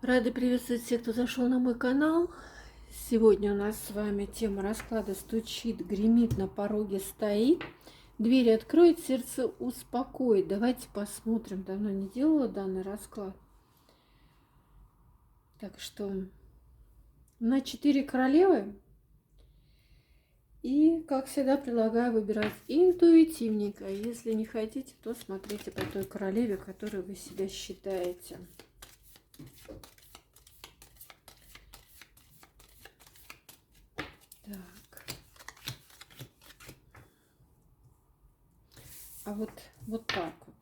Рада приветствовать всех, кто зашел на мой канал. Сегодня у нас с вами тема расклада «Стучит, гремит, на пороге стоит». Двери откроет, сердце успокоит. Давайте посмотрим. Давно не делала данный расклад. Так что на 4 королевы. И, как всегда, предлагаю выбирать интуитивненько. Если не хотите, то смотрите по той королеве, которую вы себя считаете. Так. А вот так вот.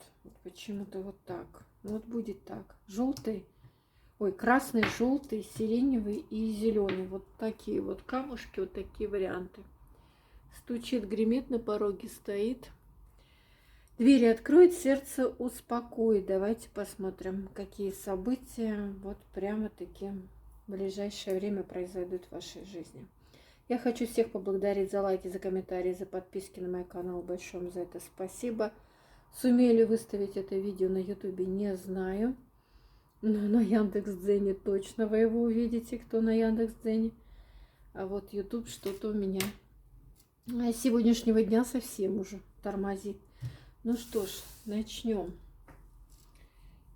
Почему-то вот так. Вот будет так. Желтый. Ой, красный, желтый, сиреневый и зеленый. Вот такие вот камушки, вот такие варианты. Стучит, гремит, на пороге стоит. Двери откроет, сердце успокоит. Давайте посмотрим, какие события вот прямо-таки в ближайшее время произойдут в вашей жизни. Я хочу всех поблагодарить за лайки, за комментарии, за подписки на мой канал. Большое вам за это спасибо. Сумею ли выставить это видео на ютубе, не знаю. Но на Яндекс.Дзене точно вы его увидите, кто на Яндекс.Дзене. А вот ютуб что-то у меня с сегодняшнего дня совсем уже тормозит. Ну что ж, начнем.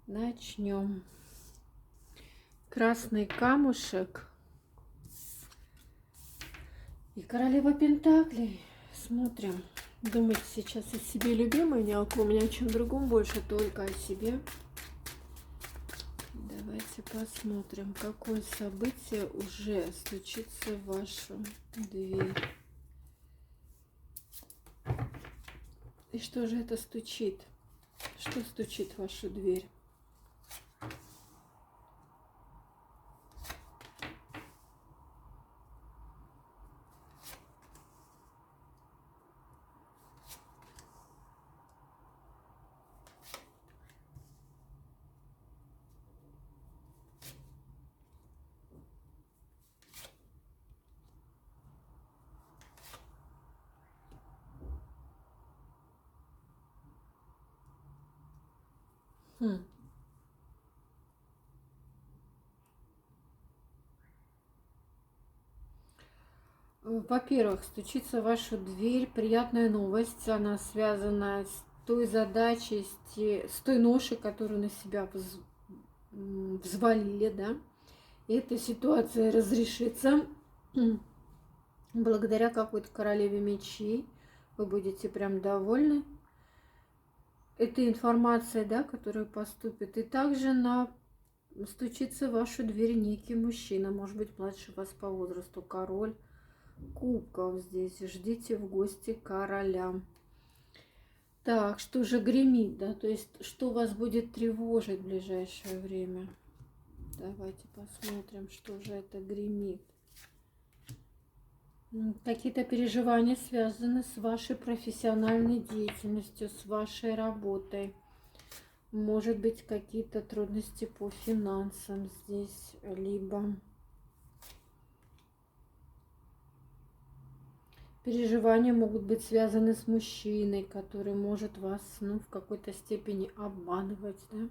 Начнем. Красный камушек. И королева пентаклей. Смотрим. Думаете сейчас о себе любимой, ни о ком, ни о чем другом, больше только о себе. Давайте посмотрим, какое событие уже стучится в вашу дверь. И что же это стучит? Что стучит в вашу дверь? Во-первых, стучится в вашу дверь приятная новость. Она связана с той задачей, с той ношей, которую на себя взвалили, да. И эта ситуация разрешится благодаря какой-то королеве мечей. Вы будете прям довольны этой информацией, да, которая поступит. И также стучится в вашу дверь некий мужчина, может быть, младше вас по возрасту, король кубков здесь. Ждите в гости короля. Так, что же гремит, да, то есть что вас будет тревожить в ближайшее время? Давайте посмотрим, что же это гремит. Какие-то переживания связаны с вашей профессиональной деятельностью, с вашей работой. Может быть, какие-то трудности по финансам здесь, либо переживания могут быть связаны с мужчиной, который может вас, в какой-то степени обманывать, да?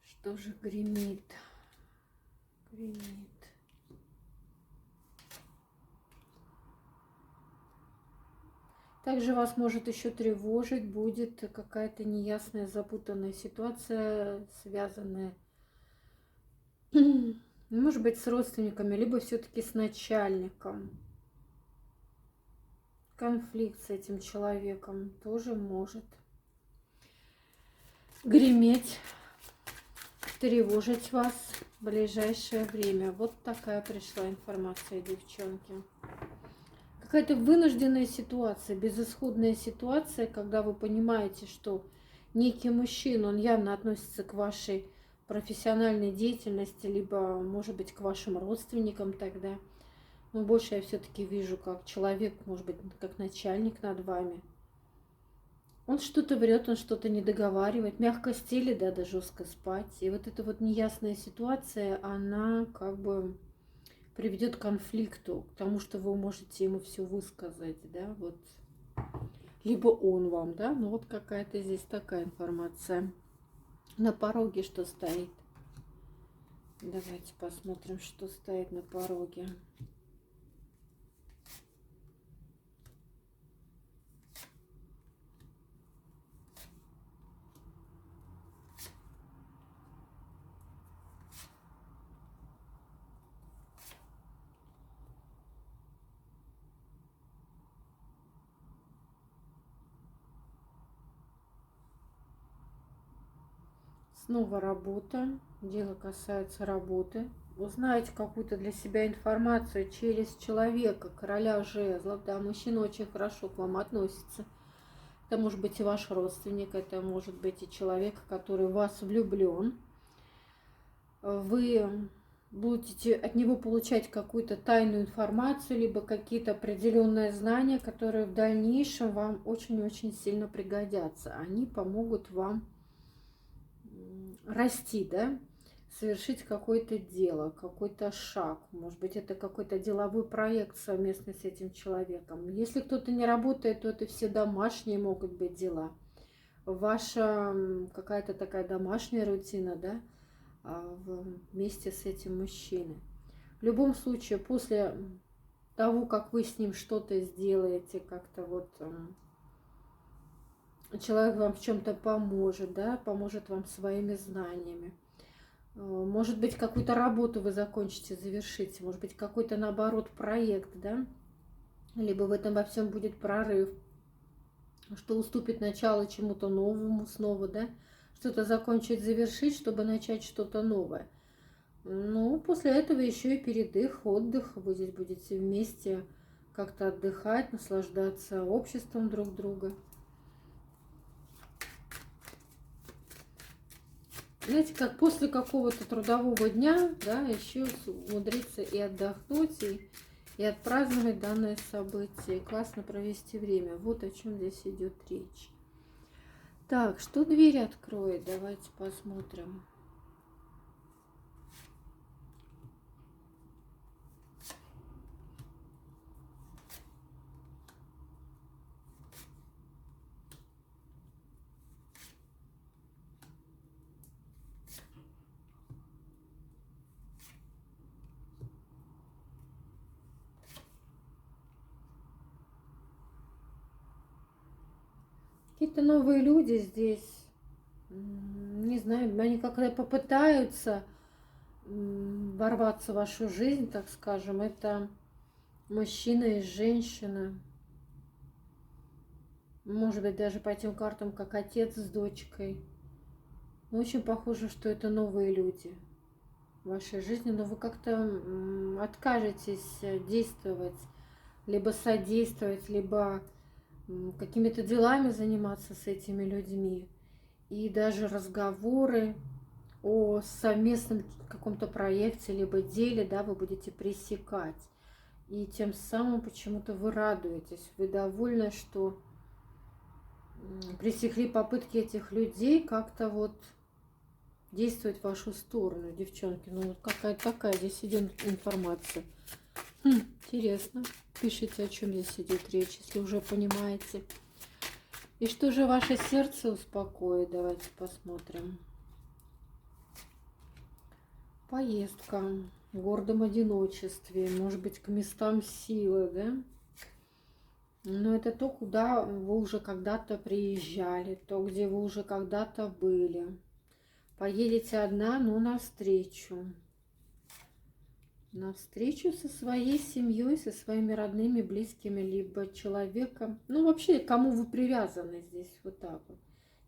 Что же гремит? Гремит. Также вас может еще тревожить, будет какая-то неясная, запутанная ситуация, связанная, может быть, с родственниками, либо все-таки с начальником. Конфликт с этим человеком тоже может греметь, тревожить вас в ближайшее время. Вот такая пришла информация, девчонки. Какая-то вынужденная ситуация, безысходная ситуация, когда вы понимаете, что некий мужчина, он явно относится к вашей профессиональной деятельности, либо, может быть, к вашим родственникам тогда. Но больше я все-таки вижу как человек, может быть, как начальник над вами. Он что-то врет, он что-то не договаривает, мягко стелит, да жестко спать. И вот эта вот неясная ситуация, она как бы приведет к конфликту, к тому, что вы можете ему все высказать, да, вот либо он вам, да, ну вот какая-то здесь такая информация. На пороге что стоит? Давайте посмотрим, что стоит на пороге. Снова работа. Дело касается работы. Узнаете какую-то для себя информацию через человека, короля жезлов. Да, мужчина очень хорошо к вам относится. Это может быть и ваш родственник, это может быть и человек, который в вас влюблен. Вы будете от него получать какую-то тайную информацию, либо какие-то определенные знания, которые в дальнейшем вам очень-очень сильно пригодятся. Они помогут вам расти, да, совершить какое-то дело, какой-то шаг. Может быть, это какой-то деловой проект совместно с этим человеком. Если кто-то не работает, то это все домашние могут быть дела. Ваша какая-то такая домашняя рутина, да, вместе с этим мужчиной. В любом случае, после того, как вы с ним что-то сделаете, как-то вот человек вам в чем-то поможет, да, поможет вам своими знаниями. Может быть, какую-то работу вы закончите, завершите, может быть, какой-то, наоборот, проект, да, либо в этом во всем будет прорыв, что уступит начало чему-то новому снова, да, что-то закончить, завершить, чтобы начать что-то новое. Ну, после этого еще и передых, отдых, вы здесь будете вместе как-то отдыхать, наслаждаться обществом друг друга. Знаете, как после какого-то трудового дня, да, еще умудриться и отдохнуть, и отпраздновать данное событие, и классно провести время. Вот о чем здесь идет речь. Так, что дверь откроет? Давайте посмотрим. Какие-то новые люди здесь, не знаю, они как-то попытаются ворваться в вашу жизнь, так скажем. Это мужчина и женщина. Может быть, даже по этим картам, как отец с дочкой. Но очень похоже, что это новые люди в вашей жизни, но вы как-то откажетесь действовать, либо содействовать, либо какими-то делами заниматься с этими людьми. И даже разговоры о совместном каком-то проекте, либо деле, да, вы будете пресекать. И тем самым почему-то вы радуетесь, вы довольны, что пресекли попытки этих людей как-то вот действовать в вашу сторону, девчонки. Ну, вот какая-то такая здесь идет информация. Интересно. Пишите, о чем здесь идет речь, если уже понимаете. И что же ваше сердце успокоит? Давайте посмотрим. Поездка в гордом одиночестве, может быть, к местам силы, да? Но это то, куда вы уже когда-то приезжали, то, где вы уже когда-то были. Поедете одна, но навстречу. Навстречу со своей семьей, со своими родными, близкими, либо человеком. Ну, вообще, к кому вы привязаны здесь, вот так вот.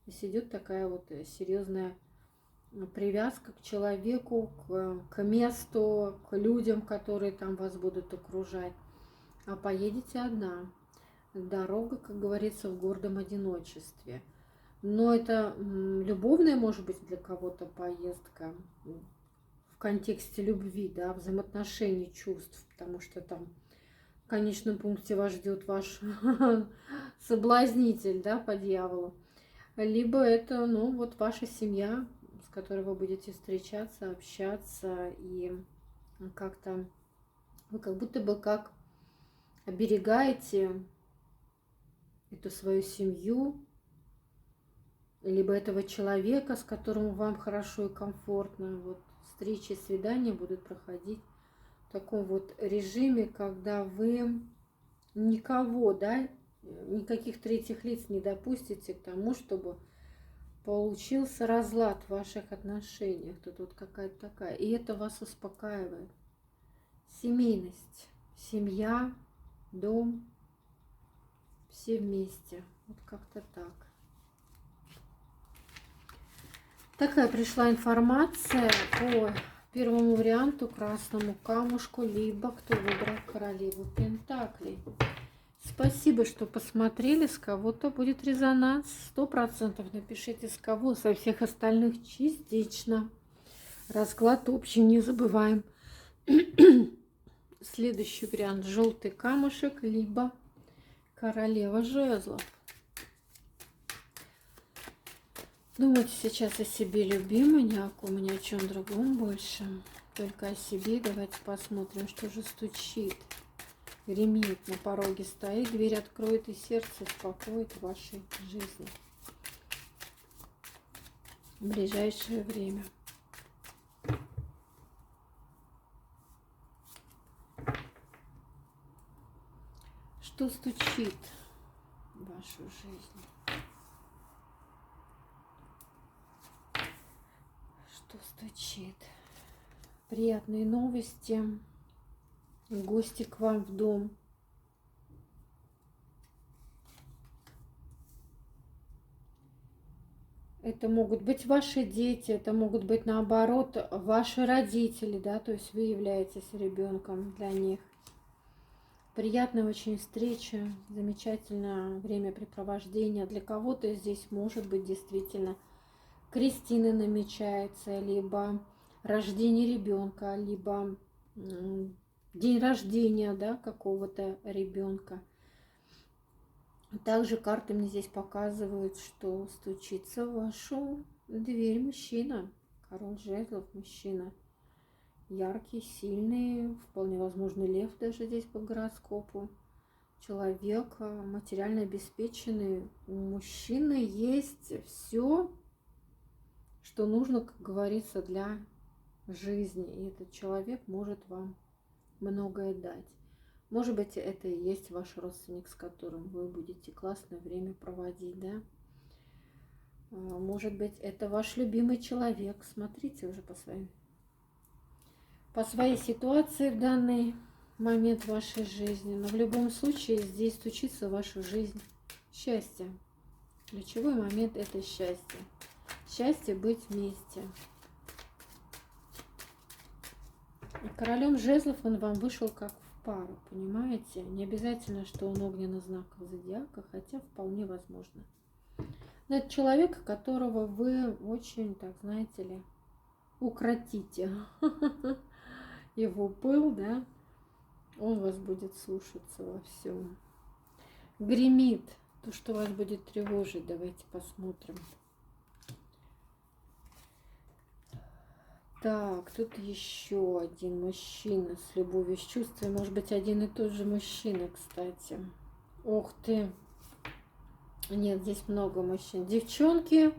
Здесь идет такая вот серьезная привязка к человеку, к месту, к людям, которые там вас будут окружать. А поедете одна. Дорога, как говорится, в гордом одиночестве. Но это любовная, может быть, для кого-то поездка в контексте любви, да, взаимоотношений, чувств, потому что там в конечном пункте вас ждет ваш соблазнитель, да, по дьяволу. Либо это, ну, вот ваша семья, с которой вы будете встречаться, общаться, и как-то вы как будто бы как оберегаете эту свою семью, либо этого человека, с которым вам хорошо и комфортно. Вот встречи, свидания будут проходить в таком вот режиме, когда вы никого, да, никаких третьих лиц не допустите к тому, чтобы получился разлад в ваших отношениях. Тут вот какая-то такая. И это вас успокаивает. Семейность. Семья, дом. Все вместе. Вот как-то так. Такая пришла информация по первому варианту, красному камушку, либо кто выбрал королеву пентаклей. Спасибо, что посмотрели. С кого-то будет резонанс. 100% напишите, с кого. Со всех остальных частично. Расклад общий не забываем. Следующий вариант. Желтый камушек, либо королева жезлов. Думайте сейчас о себе, любимой, ни о ком, ни о чем другом больше. Только о себе. Давайте посмотрим, что же стучит. Гремит, на пороге стоит, дверь откроет и сердце успокоит в вашей жизни в ближайшее время. Что стучит в вашу жизнь? Что стучит? Приятные новости. Гости к вам в дом. Это могут быть ваши дети, это могут быть, наоборот, ваши родители, да, то есть вы являетесь ребенком для них. Приятная очень встреча, замечательное времяпрепровождение. Для кого-то здесь может быть действительно крестины намечается, либо рождение ребенка, либо день рождения, да, какого-то ребенка. Также карты мне здесь показывают, что стучится в вашу дверь мужчина. Король жезлов, мужчина. Яркий, сильный, вполне возможно лев даже здесь по гороскопу. Человек материально обеспеченный. У мужчины есть все, что нужно, как говорится, для жизни. И этот человек может вам многое дать. Может быть, это и есть ваш родственник, с которым вы будете классное время проводить, да? Может быть, это ваш любимый человек. Смотрите уже по своей ситуации в данный момент вашей жизни. Но в любом случае здесь стучится в вашу жизнь счастье. Ключевой момент – это счастье. Счастье быть вместе. И королем жезлов он вам вышел как в пару, понимаете? Не обязательно, что он огненный знак зодиака, хотя вполне возможно. Но это человек, которого вы очень, так знаете ли, укротите. Его пыл, да, он вас будет слушаться во всем. Гремит, то, что вас будет тревожить, давайте посмотрим. Так, тут еще один мужчина с любовью, с чувством. Может быть, один и тот же мужчина, кстати. Ух ты. Нет, здесь много мужчин. Девчонки,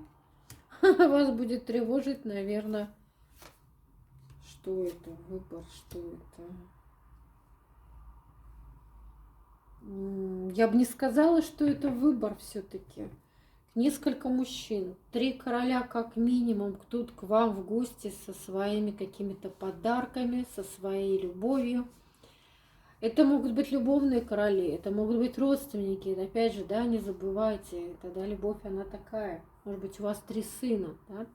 вас будет тревожить, наверное. Что это? Выбор, что это? Я бы не сказала, что это выбор все-таки. Несколько мужчин, 3 короля как минимум, тут к вам в гости со своими какими-то подарками, со своей любовью. Это могут быть любовные короли, это могут быть родственники. Опять же, да, не забывайте, тогда любовь, она такая. Может быть, у вас 3 сына, да?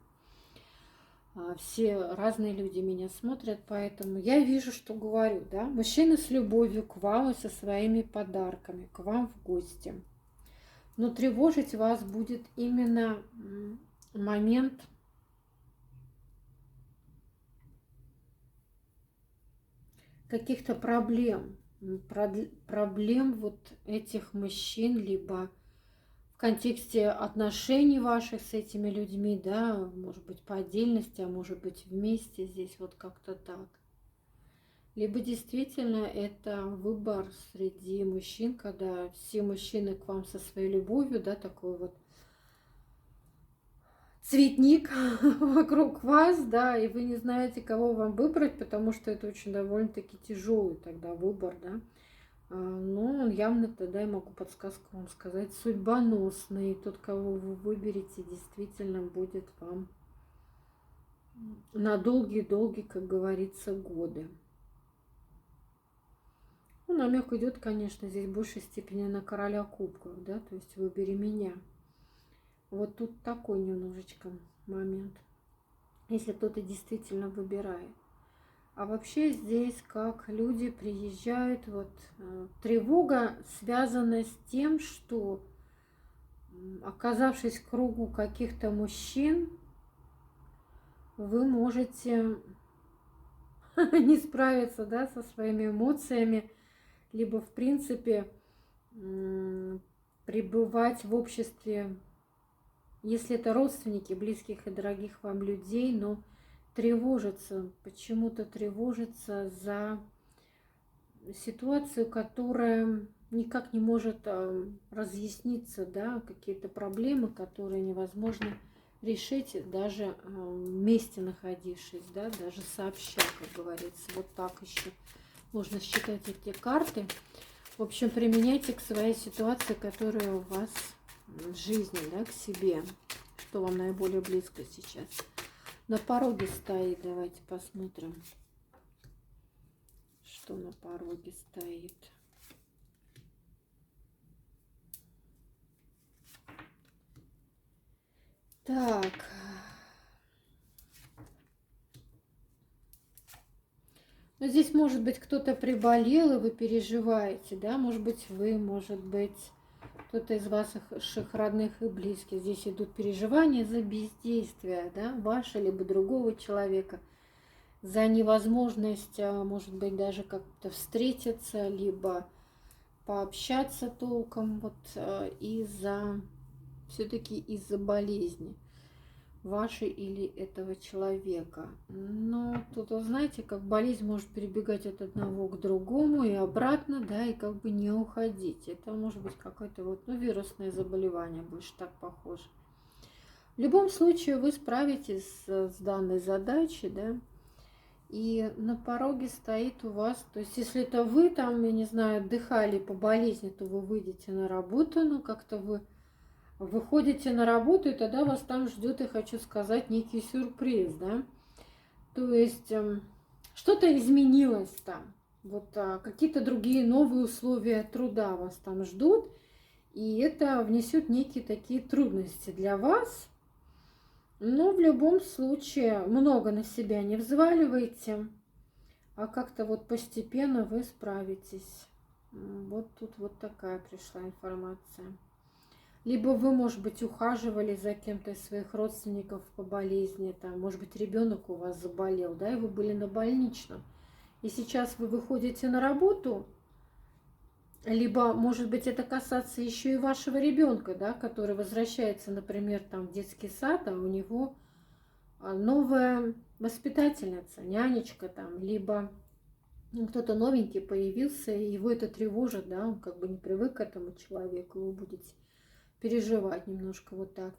Все разные люди меня смотрят, поэтому я вижу, что говорю, да. Мужчина с любовью к вам и со своими подарками, к вам в гости. Но тревожить вас будет именно момент каких-то проблем. Проблем вот этих мужчин, либо в контексте отношений ваших с этими людьми, да, может быть по отдельности, а может быть вместе здесь вот как-то так. Либо действительно это выбор среди мужчин, когда все мужчины к вам со своей любовью, да, такой вот цветник вокруг вас, да, и вы не знаете, кого вам выбрать, потому что это очень довольно-таки тяжелый тогда выбор, да. Ну, явно тогда я могу подсказку вам сказать судьбоносный. Тот, кого вы выберете, действительно будет вам на долгие-долгие, как говорится, годы. Ну, намек идет, конечно, здесь в большей степени на короля кубков, да, то есть выбери меня. Вот тут такой немножечко момент, если кто-то действительно выбирает. А вообще здесь как люди приезжают, вот тревога связана с тем, что оказавшись в кругу каких-то мужчин, вы можете не справиться, да, со своими эмоциями, либо в принципе пребывать в обществе, если это родственники, близких и дорогих вам людей, но тревожиться, почему-то тревожиться за ситуацию, которая никак не может разъясниться, да, какие-то проблемы, которые невозможно решить, даже вместе находившись, да, даже сообща, как говорится. Вот так еще можно считать эти карты. В общем, применяйте к своей ситуации, которая у вас в жизни, да, к себе, что вам наиболее близко сейчас. На пороге стоит, давайте посмотрим, что на пороге стоит. Так. Но здесь, может быть, кто-то приболел, и вы переживаете, да, может быть, вы, может быть, кто-то из ваших родных и близких. Здесь идут переживания за бездействие, да, ваше либо другого человека, за невозможность, может быть, даже как-то встретиться, либо пообщаться толком, вот из-за, все-таки из-за болезни вашей или этого человека. Но тут, знаете, как болезнь может перебегать от одного к другому и обратно, да, и как бы не уходить. Это может быть какое-то вот, ну, вирусное заболевание, больше так похоже. В любом случае вы справитесь с данной задачей, да, и на пороге стоит у вас, то есть если это вы там, я не знаю, отдыхали по болезни, то вы выйдете на работу, но как-то вы выходите на работу, и тогда вас там ждет, я хочу сказать, некий сюрприз, да. То есть что-то изменилось там, вот какие-то другие новые условия труда вас там ждут, и это внесет некие такие трудности для вас. Но в любом случае много на себя не взваливайте, а как-то вот постепенно вы справитесь. Вот тут вот такая пришла информация. Либо вы, может быть, ухаживали за кем-то из своих родственников по болезни, там, может быть, ребенок у вас заболел, да, и вы были на больничном. И сейчас вы выходите на работу, либо, может быть, это касаться еще и вашего ребенка, да, который возвращается, например, там, в детский сад, а у него новая воспитательница, нянечка там, либо кто-то новенький появился, и его это тревожит, да, он как бы не привык к этому человеку, вы будете переживать немножко вот так,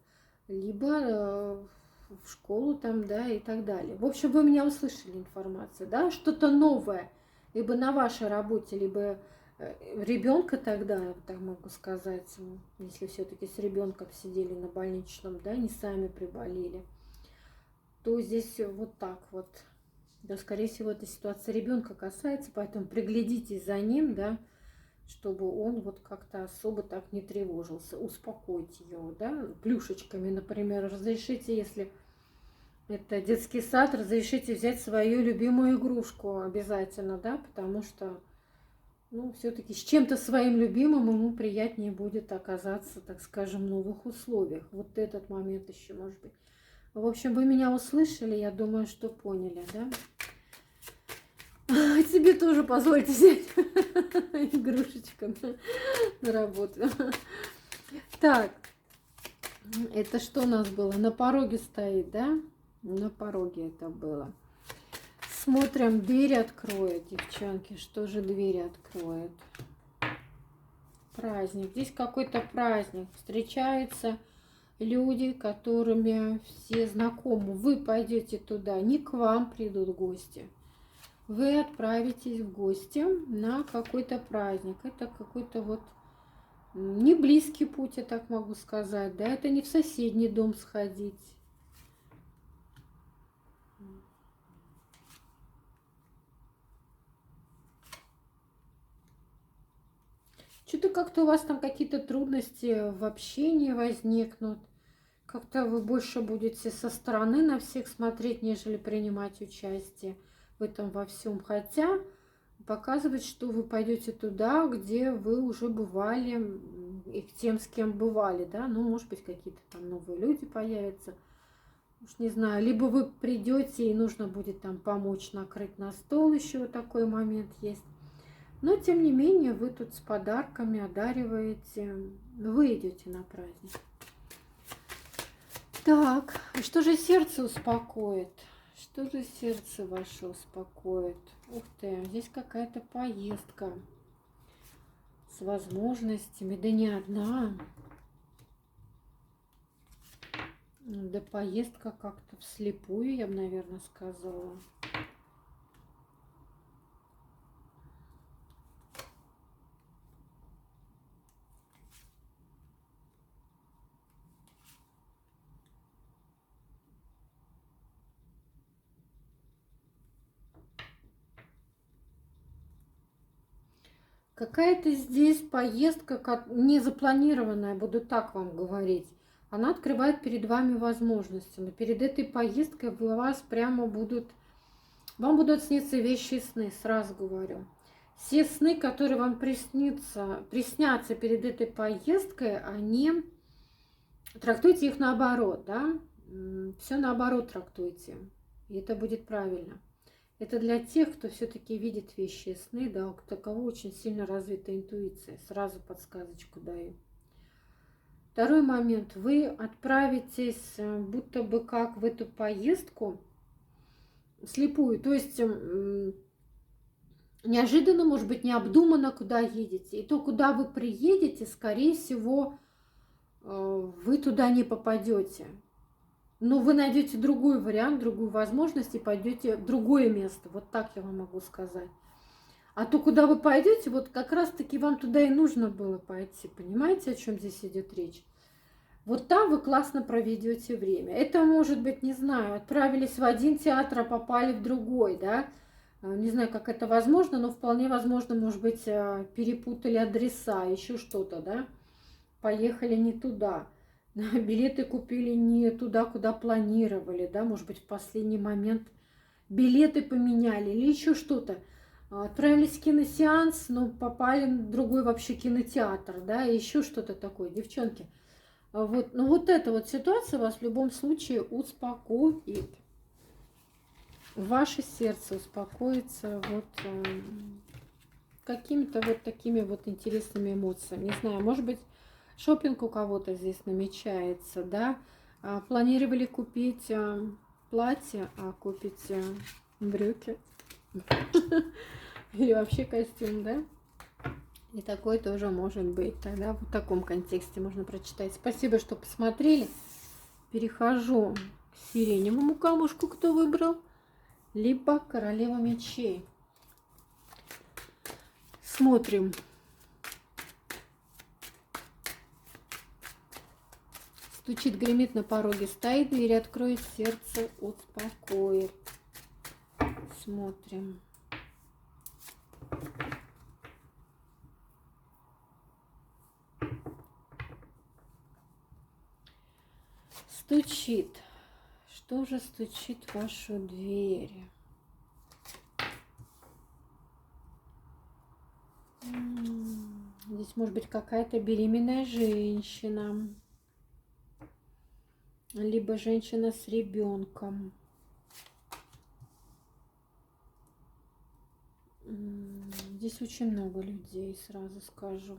либо в школу там, да, и так далее. В общем, вы меня услышали информацию, да, что-то новое, либо на вашей работе, либо ребенка тогда, так могу сказать, если все-таки с ребенком сидели на больничном, да, не сами приболели, то здесь вот так вот, да, скорее всего, эта ситуация ребенка касается, поэтому приглядитесь за ним, да, чтобы он вот как-то особо так не тревожился. Успокойте его, да, плюшечками, например, разрешите, если это детский сад, разрешите взять свою любимую игрушку обязательно, да, потому что, ну, все-таки с чем-то своим любимым ему приятнее будет оказаться, так скажем, в новых условиях. Вот этот момент еще может быть. В общем, вы меня услышали, я думаю, что поняли, да? Тебе тоже позвольте взять игрушечку на работу. Так, это что у нас было? На пороге стоит, да? На пороге это было. Смотрим, дверь откроет, девчонки. Что же двери откроет? Праздник. Здесь какой-то праздник. Встречаются люди, которыми все знакомы. Вы пойдете туда, не к вам придут гости. Вы отправитесь в гости на какой-то праздник. Это какой-то вот не близкий путь, я так могу сказать. Да, это не в соседний дом сходить. Что-то как-то у вас там какие-то трудности в общении возникнут. Как-то вы больше будете со стороны на всех смотреть, нежели принимать участие в этом во всем. Хотя показывает, что вы пойдете туда, где вы уже бывали, и к тем, с кем бывали, да. Ну, может быть, какие-то там новые люди появятся. Уж не знаю, либо вы придете и нужно будет там помочь накрыть на стол, еще такой момент есть. Но, тем не менее, вы тут с подарками одариваете, вы идете на праздник. Так, что же сердце успокоит? Что же сердце ваше успокоит? Ух ты, здесь какая-то поездка с возможностями, да не одна. Да поездка как-то вслепую, я бы, наверное, сказала. Какая-то здесь поездка не запланированная, буду так вам говорить. Она открывает перед вами возможности. Но перед этой поездкой вам будут сниться вещи сны, сразу говорю. Все сны, которые вам приснятся перед этой поездкой, трактуйте их наоборот, да? Все наоборот трактуйте, и это будет правильно. Это для тех, кто все-таки видит вещи сны, да, у кого очень сильно развита интуиция. Сразу подсказочку даю. Второй момент. Вы отправитесь будто бы как в эту поездку слепую. То есть неожиданно, может быть, необдуманно, куда едете. И то, куда вы приедете, скорее всего, вы туда не попадете. Но вы найдете другой вариант, другую возможность и пойдете в другое место. Вот так я вам могу сказать. А то, куда вы пойдете, вот как раз-таки вам туда и нужно было пойти. Понимаете, о чем здесь идет речь? Вот там вы классно проведете время. Это может быть, не знаю, отправились в один театр, а попали в другой, да? Не знаю, как это возможно, но вполне возможно, может быть, перепутали адреса, еще что-то, да? Поехали не туда. Билеты купили не туда, куда планировали, да, может быть, в последний момент билеты поменяли или еще что-то. Отправились в киносеанс, но попали в другой вообще кинотеатр, да, и еще что-то такое. Девчонки, вот, ну вот эта вот ситуация вас в любом случае успокоит. Ваше сердце успокоится вот какими-то вот такими вот интересными эмоциями. Не знаю, может быть, шопинг у кого-то здесь намечается, да? Планировали купить платье, а купите брюки. Или вообще костюм, да? И такое тоже может быть. Тогда в таком контексте можно прочитать. Спасибо, что посмотрели. Перехожу к сиреневому камушку, кто выбрал. Либо королева мечей. Смотрим. Стучит, гремит на пороге, стоит, дверь откроет, сердце успокоит. Смотрим. Стучит. Что же стучит в вашу дверь? Здесь может быть какая-то беременная женщина. Либо женщина с ребенком. Здесь очень много людей, сразу скажу.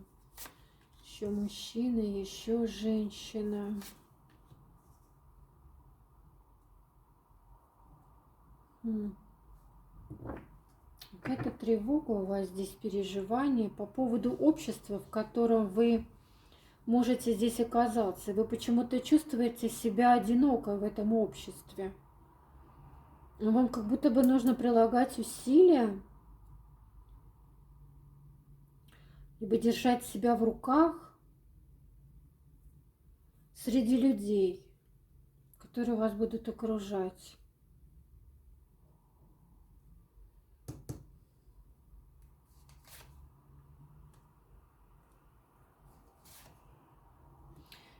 Еще мужчина, еще женщина. Какая-то тревога у вас здесь, переживание по поводу общества, в котором вы можете здесь оказаться. Вы почему-то чувствуете себя одиноко в этом обществе. Вам как будто бы нужно прилагать усилия, либо держать себя в руках среди людей, которые вас будут окружать.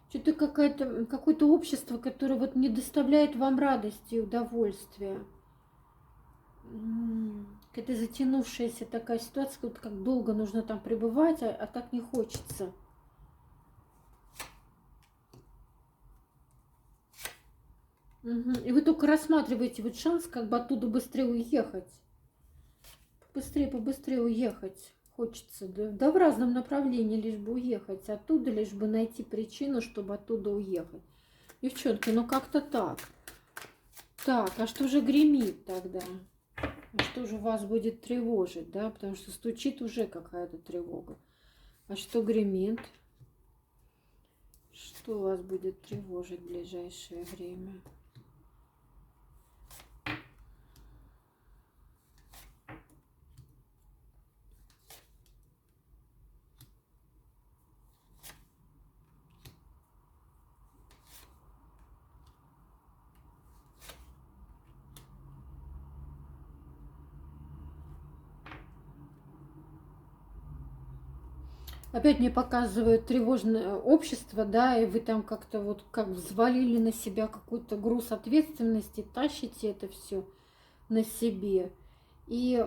Что-то какое-то общество, которое вот не доставляет вам радости и удовольствия. Какая-то затянувшаяся такая ситуация, вот как долго нужно там пребывать, а так не хочется. И вы только рассматриваете вот шанс как бы оттуда быстрее уехать. Побыстрее уехать хочется. Да в разном направлении, лишь бы уехать оттуда, лишь бы найти причину, чтобы оттуда уехать. Девчонки, ну как-то так. Так, а что же гремит тогда? А что же вас будет тревожить, да? Потому что стучит уже какая-то тревога. А что гремит? Что вас будет тревожить в ближайшее время? Опять мне показывают тревожное общество, да, и вы там как-то вот как взвалили на себя какой-то груз ответственности, тащите это все на себе. И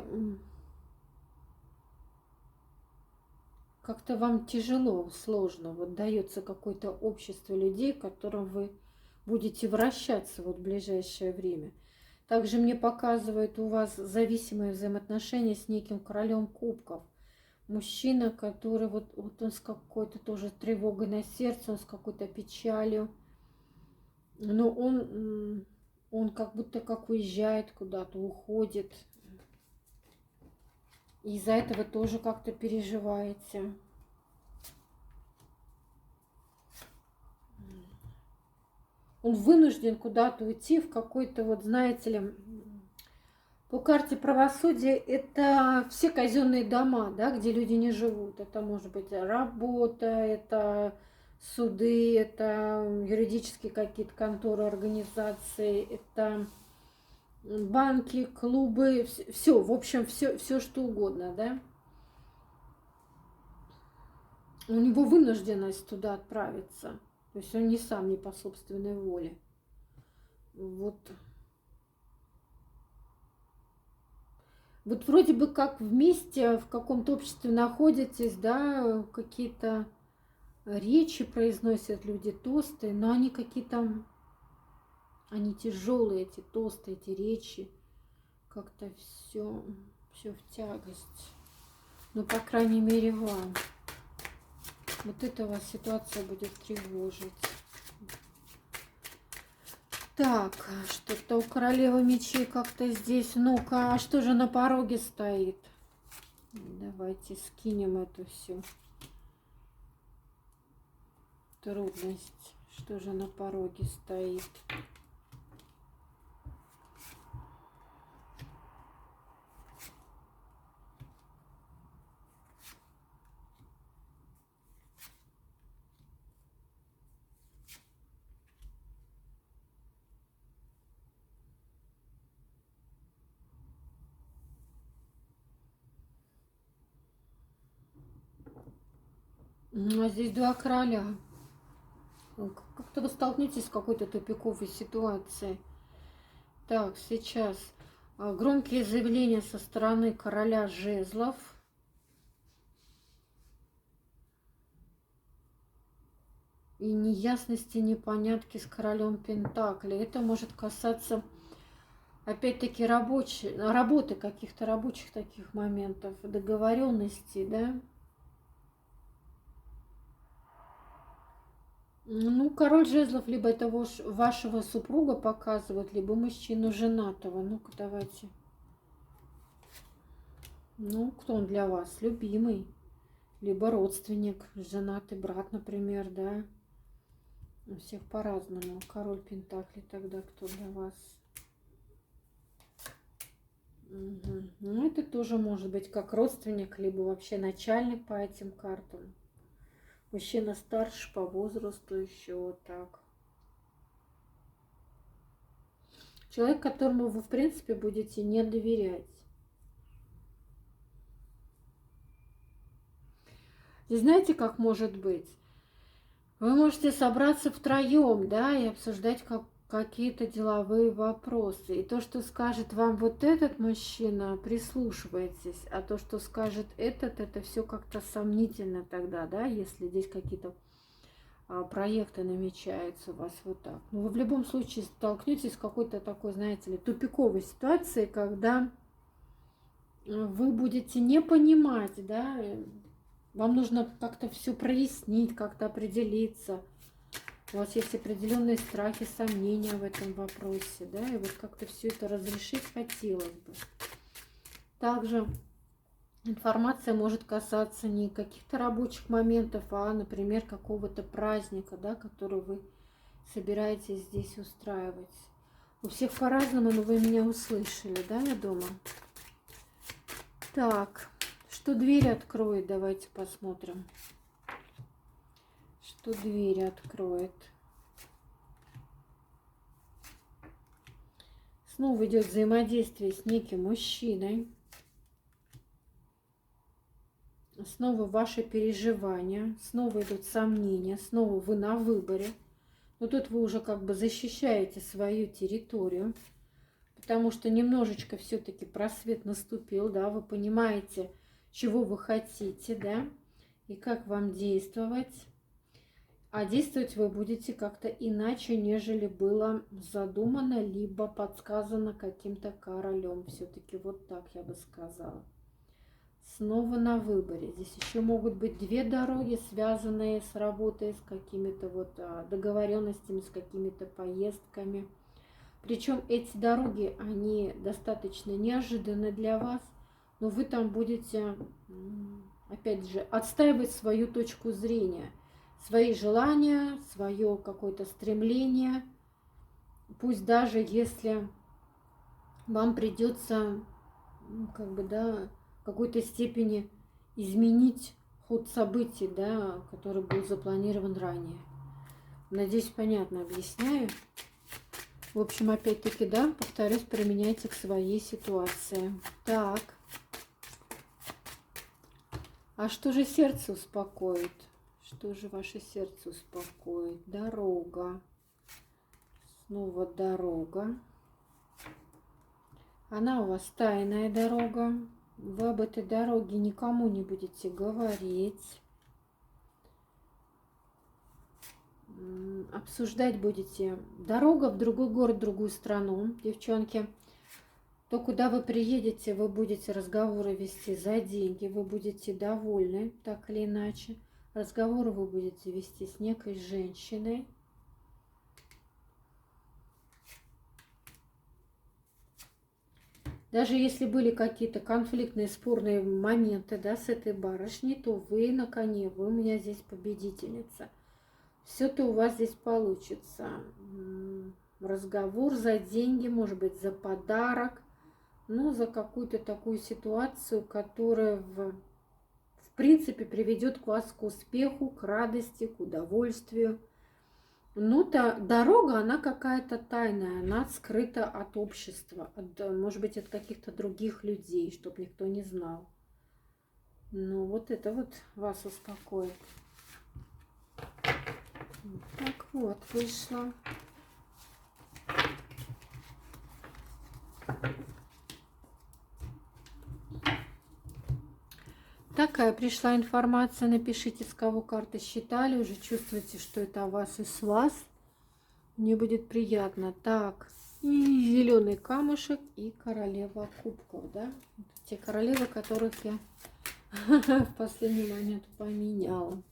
как-то вам тяжело, сложно, вот дается какое-то общество людей, в котором вы будете вращаться вот в ближайшее время. Также мне показывают у вас зависимые взаимоотношения с неким королем кубков. Мужчина, который вот он с какой-то тоже тревогой на сердце, он с какой-то печалью. Но он как будто как уезжает куда-то, уходит. И из-за этого тоже как-то переживаете. Он вынужден куда-то уйти в какой-то, вот знаете ли, по карте правосудия это все казенные дома, да, где люди не живут. Это может быть работа, это суды, это юридические какие-то конторы, организации, это банки, клубы, все, в общем, все что угодно, да. У него вынужденность туда отправиться, то есть он не сам, не по собственной воле. Вот. Вот вроде бы как вместе в каком-то обществе находитесь, да, какие-то речи произносят люди, тосты, но они какие-то, они тяжелые, эти тосты, эти речи, как-то все в тягость. Ну, по крайней мере, вам. Вот эта вас ситуация будет тревожить. Так, что-то у королевы мечей как-то здесь. Ну-ка, а что же на пороге стоит? Давайте скинем эту всю трудность. Что же на пороге стоит? А здесь два короля. Как-то вы столкнетесь с какой-то тупиковой ситуацией. Так, сейчас громкие заявления со стороны короля жезлов. И неясности, непонятки с королем пентаклей. Это может касаться, опять-таки, работы, каких-то рабочих таких моментов, договоренностей, да. Ну, король жезлов либо это вашего супруга показывает, либо мужчину женатого. Ну-ка, давайте. Ну, кто он для вас? Любимый, либо родственник, женатый брат, например, да? У всех по-разному. Король Пентаклей тогда кто для вас? Угу. Ну, это тоже может быть как родственник, либо вообще начальник по этим картам. Мужчина старше по возрасту еще вот так. Человек, которому вы, в принципе, будете не доверять. И знаете, как может быть? Вы можете собраться втроем, да, и обсуждать какие-то деловые вопросы. И то, что скажет вам вот этот мужчина, прислушивайтесь, а то, что скажет этот, это все как-то сомнительно тогда, да, если здесь какие-то проекты намечаются у вас вот так. Но вы в любом случае столкнетесь с какой-то такой, знаете ли, тупиковой ситуацией, когда вы будете не понимать, да, вам нужно как-то все прояснить, как-то определиться. У вас есть определенные страхи, сомнения в этом вопросе, да, и вот как-то все это разрешить хотелось бы. Также информация может касаться не каких-то рабочих моментов, а, например, какого-то праздника, да, который вы собираетесь здесь устраивать. У всех по-разному, но вы меня услышали, да, я думаю. Так, что дверь откроет, давайте посмотрим. Что дверь откроет. Снова идет взаимодействие с неким мужчиной. Снова ваши переживания, снова идут сомнения, снова вы на выборе. Но тут вы уже как бы защищаете свою территорию, потому что немножечко все-таки просвет наступил, да, вы понимаете, чего вы хотите, да, и как вам действовать. А действовать вы будете как-то иначе, нежели было задумано, либо подсказано каким-то королем. Все-таки вот так я бы сказала. Снова на выборе. Здесь еще могут быть две дороги, связанные с работой, с какими-то вот договоренностями, с какими-то поездками. Причем эти дороги, они достаточно неожиданны для вас, но вы там будете, опять же, отстаивать свою точку зрения, свои желания, свое какое-то стремление. Пусть даже если вам придется, как бы, да, в какой-то степени изменить ход событий, да, который был запланирован ранее. Надеюсь, понятно объясняю. В общем, опять-таки, да, повторюсь, применяйте к своей ситуации. Так. А что же сердце успокоит? Что же ваше сердце успокоит? Дорога. Снова дорога. Она у вас тайная дорога. Вы об этой дороге никому не будете говорить. Обсуждать будете дорога в другой город, в другую страну. Девчонки, то, куда вы приедете, вы будете разговоры вести за деньги. Вы будете довольны, так или иначе. Разговоры вы будете вести с некой женщиной. Даже если были какие-то конфликтные, спорные моменты, да, с этой барышней, то вы на коне, вы у меня здесь победительница. Все-то у вас здесь получится. Разговор за деньги, может быть, за подарок, но за какую-то такую ситуацию, которая в принципе приведет к вас к успеху, к радости, к удовольствию. Ну, дорога, она какая-то тайная, она скрыта от общества, может быть, от каких-то других людей, чтобы никто не знал. Ну, вот это вот вас успокоит. Так вот, вышло. Такая пришла информация. Напишите, с кого карты считали. Уже чувствуете, что это о вас и с вас. Мне будет приятно. Так, и зеленый камушек, и королева кубков, да? Те королевы, которых я в последний момент поменяла.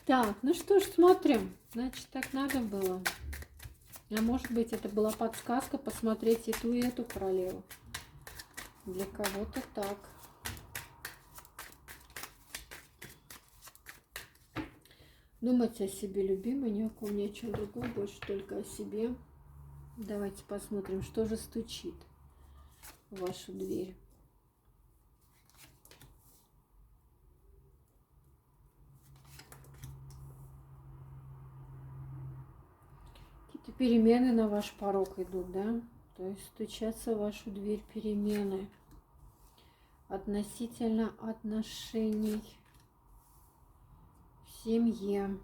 Так, ну что ж, смотрим. Значит, так надо было. А может быть, это была подсказка посмотреть и ту королеву. Для кого-то так. Думать о себе, любимый, ни о ком, ни о чем другом, больше только о себе. Давайте посмотрим, что же стучит в вашу дверь. Какие-то перемены на ваш порог идут, да? То есть стучатся в вашу дверь перемены относительно отношений в семье.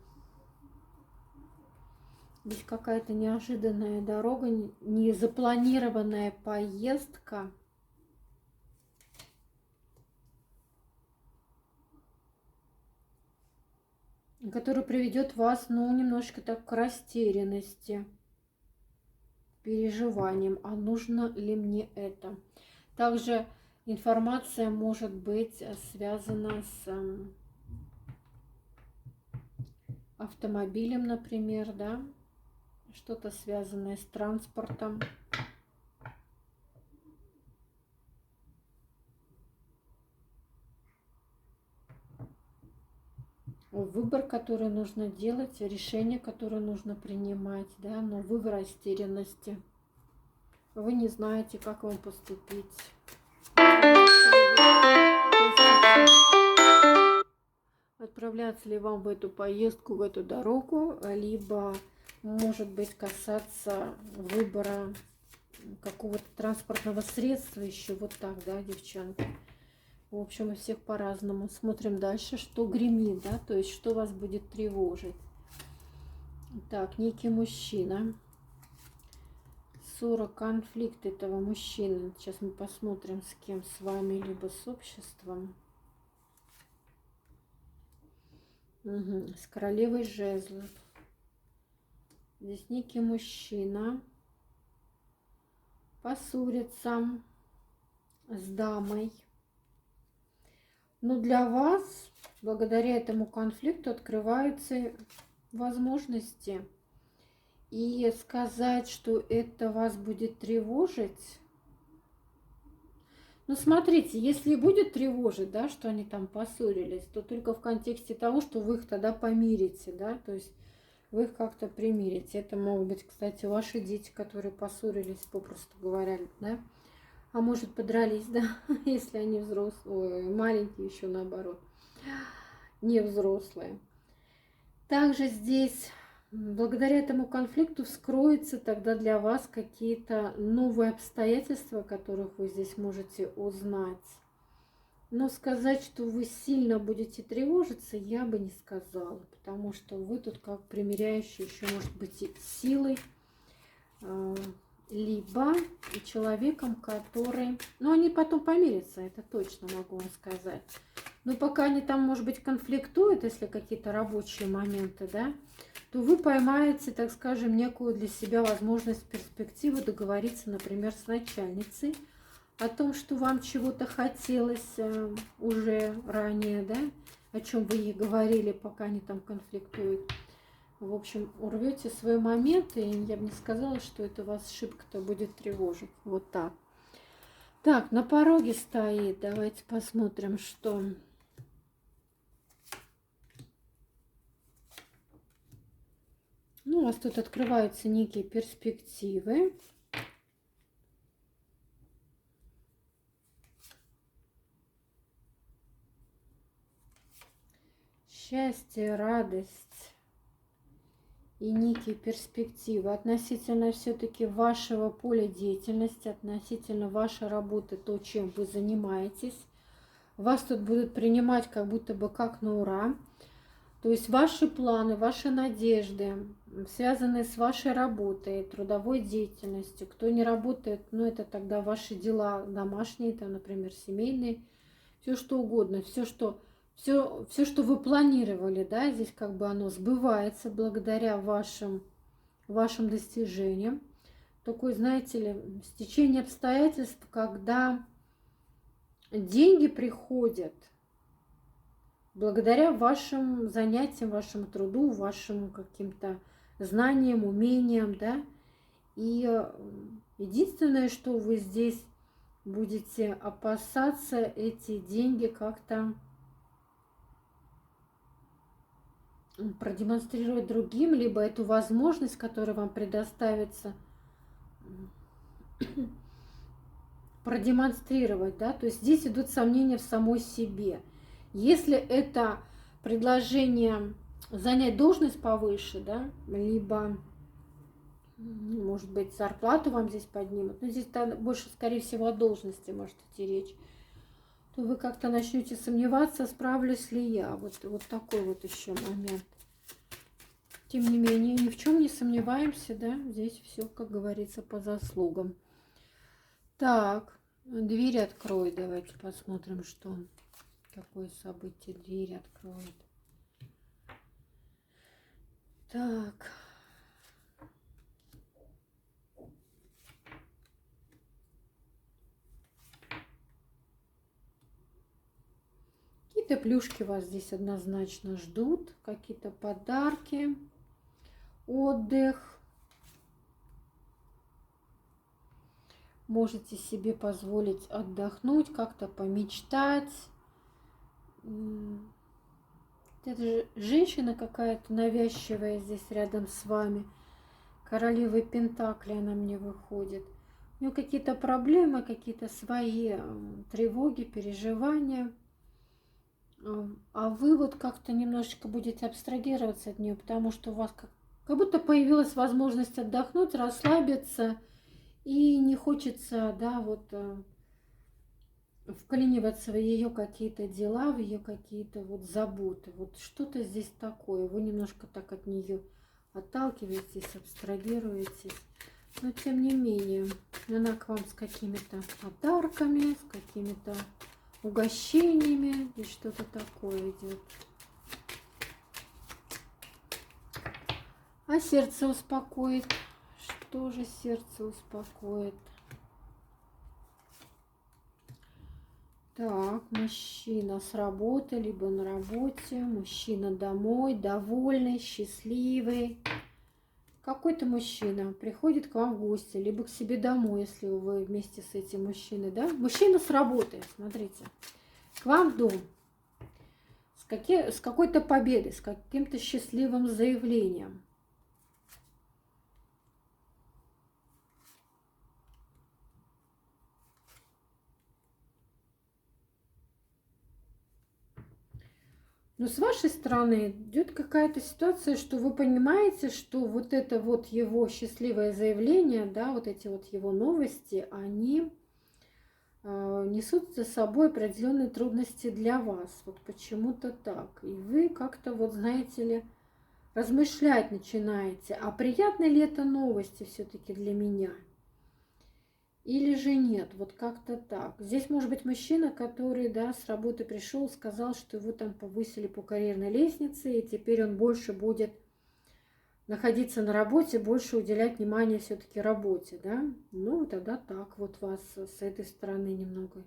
Здесь какая-то неожиданная дорога, незапланированная поездка. Которая приведет вас, ну, немножко так к растерянности, переживаниям, а нужно ли мне это. Также информация может быть связана с автомобилем, например, да, что-то связанное с транспортом. Выбор, который нужно делать, решение, которое нужно принимать, да, но вы в растерянности. Вы не знаете, как вам поступить. Отправляться ли вам в эту поездку, в эту дорогу, либо может быть касаться выбора какого-то транспортного средства еще. Вот так, да, девчонки. В общем, у всех по-разному. Смотрим дальше, что гремит, да, то есть что вас будет тревожить. Так, некий мужчина. Ссора, конфликт этого мужчины. Сейчас мы посмотрим, с кем, с вами, либо с обществом. Угу. С королевой жезлов. Здесь некий мужчина поссорится с дамой. Но для вас, благодаря этому конфликту, открываются возможности. И сказать, что это вас будет тревожить. Ну, смотрите, если будет тревожить, да, что они там поссорились, то только в контексте того, что вы их тогда помирите, да, то есть вы их как-то примирите. Это могут быть, кстати, ваши дети, которые поссорились, попросту говоря, да. А может, подрались, да, если они взрослые, маленькие еще наоборот, не взрослые. Также здесь, благодаря этому конфликту, вскроются тогда для вас какие-то новые обстоятельства, которых вы здесь можете узнать. Но сказать, что вы сильно будете тревожиться, я бы не сказала, потому что вы тут как примиряющие еще, может быть, и силой, либо и человеком, который... Ну, они потом помирятся, это точно могу вам сказать. Но пока они там, может быть, конфликтуют, если какие-то рабочие моменты, да, то вы поймаете, так скажем, некую для себя возможность, перспективу договориться, например, с начальницей о том, что вам чего-то хотелось уже ранее, да, о чем вы ей говорили, пока они там конфликтуют. В общем, урвете свой момент, и я бы не сказала, что это вас шибко-то будет тревожить. Вот так. Так, на пороге стоит. Давайте посмотрим, что... Ну, у вас тут открываются некие перспективы. Счастье, радость и некие перспективы относительно все-таки вашего поля деятельности, относительно вашей работы, то, чем вы занимаетесь. Вас тут будут принимать как будто бы как на ура. То есть ваши планы, ваши надежды, связанные с вашей работой, трудовой деятельностью. Кто не работает, ну это тогда ваши дела домашние, там, например, семейные, все что угодно, все, что вы планировали, да, здесь как бы оно сбывается благодаря вашим достижениям. Такое, знаете ли, стечение обстоятельств, когда деньги приходят благодаря вашим занятиям, вашему труду, вашим каким-то знаниям, умениям, да. И единственное, что вы здесь будете опасаться, эти деньги как-то продемонстрировать другим, либо эту возможность, которая вам предоставится, продемонстрировать, да, то есть здесь идут сомнения в самой себе. Если это предложение занять должность повыше, да, либо, может быть, зарплату вам здесь поднимут, но здесь больше, скорее всего, о должности может идти речь, то вы как-то начнете сомневаться, справлюсь ли я. Вот такой вот еще момент. Тем не менее, ни в чем не сомневаемся, да, здесь все, как говорится, по заслугам. Так, дверь открой, давайте посмотрим, что, какое событие дверь откроет. Так. Какие-то плюшки вас здесь однозначно ждут, какие-то подарки, отдых. Можете себе позволить отдохнуть, как-то помечтать. Это же женщина какая-то навязчивая здесь рядом с вами. Королева Пентакли она мне выходит. У нее какие-то проблемы, какие-то свои тревоги, переживания. А вы вот как-то немножечко будете абстрагироваться от нее, потому что у вас как будто появилась возможность отдохнуть, расслабиться. И не хочется, да, вот вклиниваться в ее какие-то дела, в ее какие-то вот заботы. Вот что-то здесь такое. Вы немножко так от нее отталкиваетесь, абстрагируетесь. Но тем не менее, она к вам с какими-то подарками, с какими-то угощениями. И что-то такое идет. А сердце успокоит. Что же сердце успокоит? Так, мужчина с работы, либо на работе. Мужчина домой, довольный, счастливый. Какой-то мужчина приходит к вам в гости, либо к себе домой, если вы вместе с этим мужчиной, да? Мужчина с работы, смотрите, к вам в дом. С какой-то победой, с каким-то счастливым заявлением. Но с вашей стороны идет какая-то ситуация, что вы понимаете, что вот это вот его счастливое заявление, да, вот эти вот его новости, они несут за собой определенные трудности для вас. Вот почему-то так. И вы как-то, вот знаете ли, размышлять начинаете, а приятны ли это новости все-таки для меня? Или же нет, вот как-то так. Здесь может быть мужчина, который, да, с работы пришел, сказал, что его там повысили по карьерной лестнице, и теперь он больше будет находиться на работе, больше уделять внимание все-таки работе, да. Ну, тогда так вот вас с этой стороны немного,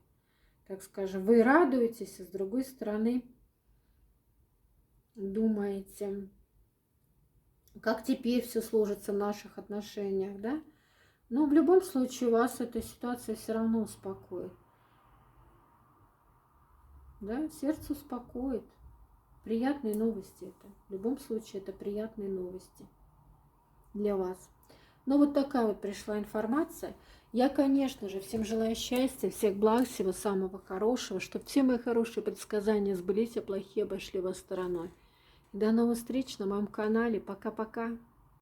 так скажем, вы радуетесь, а с другой стороны думаете, как теперь все сложится в наших отношениях, да. Но в любом случае вас эта ситуация все равно успокоит. Да, сердце успокоит. Приятные новости это. В любом случае это приятные новости для вас. Но вот такая вот пришла информация. Я, конечно же, всем желаю счастья, всех благ, всего самого хорошего, чтобы все мои хорошие предсказания сбылись, а плохие обошли вас стороной. До новых встреч на моем канале. Пока-пока.